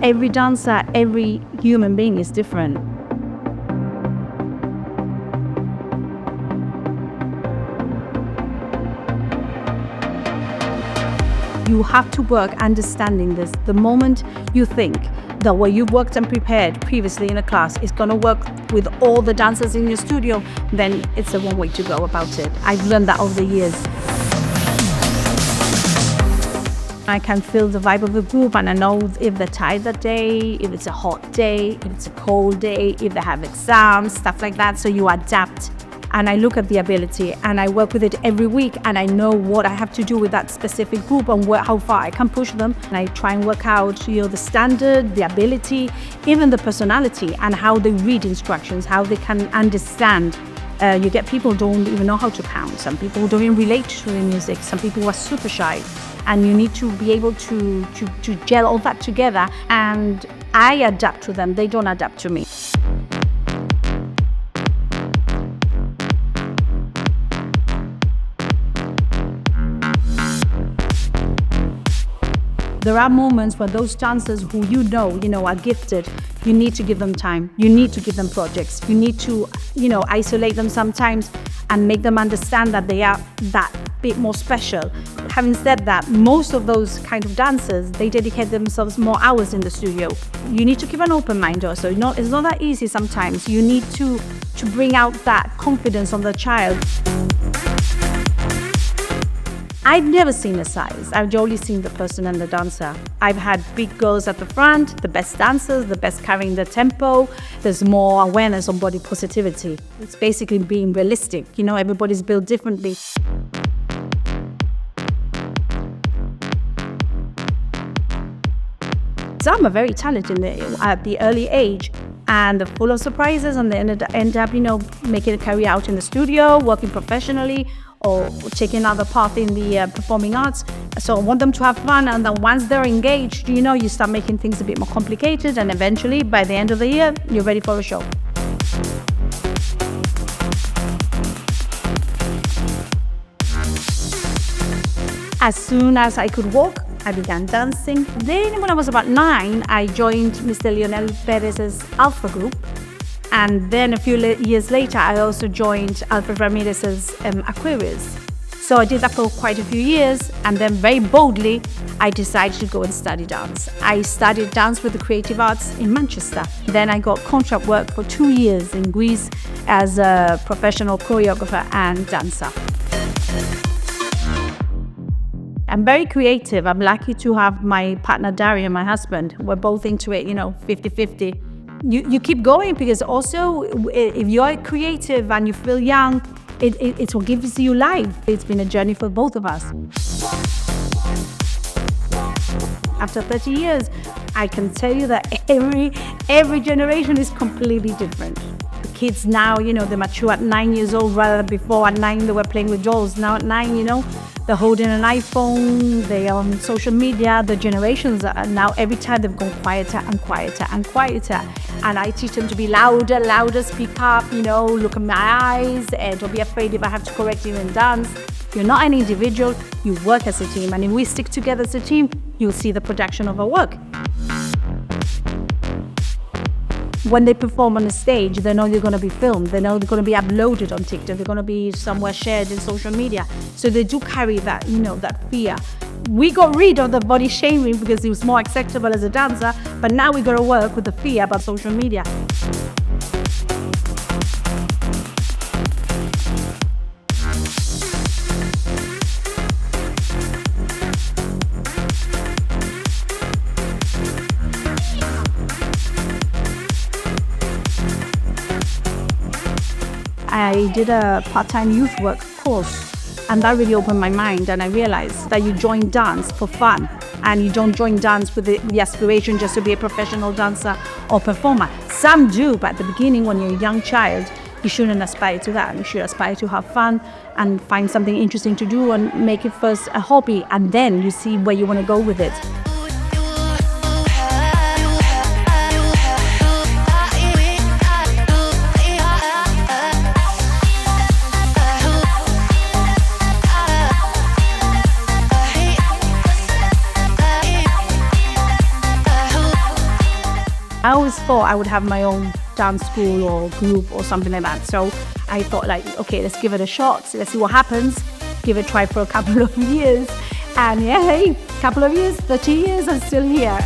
every dancer, every human being is different. You have to work understanding this. The moment you think that what you've worked and prepared previously in a class is going to work with all the dancers in your studio, then it's a one way to go about it. I've learned that over the years. I can feel the vibe of the group, and I know if they're tired that day, if it's a hot day, if it's a cold day, if they have exams, stuff like that. So you adapt. And I look at the ability and I work with it every week, and I know what I have to do with that specific group and how far I can push them. And I try and work out, the standard, the ability, even the personality, and how they read instructions, how they can understand. You get people who don't even know how to count. Some people who don't even relate to the music. Some people who are super shy. And you need to be able to gel all that together. And I adapt to them. They don't adapt to me. There are moments where those dancers who are gifted, you need to give them time. You need to give them projects. You need to, isolate them sometimes and make them understand that they are that bit more special. Having said that, most of those kind of dancers, they dedicate themselves more hours in the studio. You need to keep an open mind also. It's not that easy sometimes. You need to bring out that confidence on the child. I've never seen a size. I've only seen the person and the dancer. I've had big girls at the front, the best dancers, the best carrying the tempo. There's more awareness on body positivity. It's basically being realistic. Everybody's built differently. Some are very talented at the early age, and they're full of surprises, and they end up, making a career out in the studio, working professionally, or taking another path in the performing arts. So I want them to have fun, and then once they're engaged, you start making things a bit more complicated, and eventually, by the end of the year, you're ready for a show. As soon as I could walk, I began dancing. Then when I was about 9, I joined Mr. Lionel Perez's Alpha group. And then a few years later, I also joined Alfred Ramirez's Aquarius. So I did that for quite a few years. And then very boldly, I decided to go and study dance. I studied dance with the Creative Arts in Manchester. Then I got contract work for 2 years in Greece as a professional choreographer and dancer. I'm very creative. I'm lucky to have my partner, Daria, my husband. We're both into it, 50-50. You keep going, because also if you're creative and you feel young, it's what gives you life. It's been a journey for both of us. After 30 years, I can tell you that every generation is completely different. The kids now, they mature at 9 years old, rather than before at 9 they were playing with dolls. Now at 9, they're holding an iPhone, they are on social media. The generations are now, every time they've gone quieter and quieter and quieter. And I teach them to be louder, speak up, look in my eyes, and don't be afraid if I have to correct you in dance. You're not an individual, you work as a team. And if we stick together as a team, you'll see the production of our work. When they perform on the stage, they know they're going to be filmed. They know they're going to be uploaded on TikTok. They're going to be somewhere shared in social media. So they do carry that, that fear. We got rid of the body shaming because it was more acceptable as a dancer, but now we got to work with the fear about social media. I did a part-time youth work course, and that really opened my mind, and I realized that you join dance for fun, and you don't join dance with the aspiration just to be a professional dancer or performer. Some do, but at the beginning, when you're a young child, you shouldn't aspire to that. You should aspire to have fun and find something interesting to do and make it first a hobby, and then you see where you want to go with it. I always thought I would have my own dance school or group or something like that. So I thought like, okay, let's give it a shot. Let's see what happens. Give it a try for a couple of years. And yeah, hey, couple of years, 30 years, I'm still here.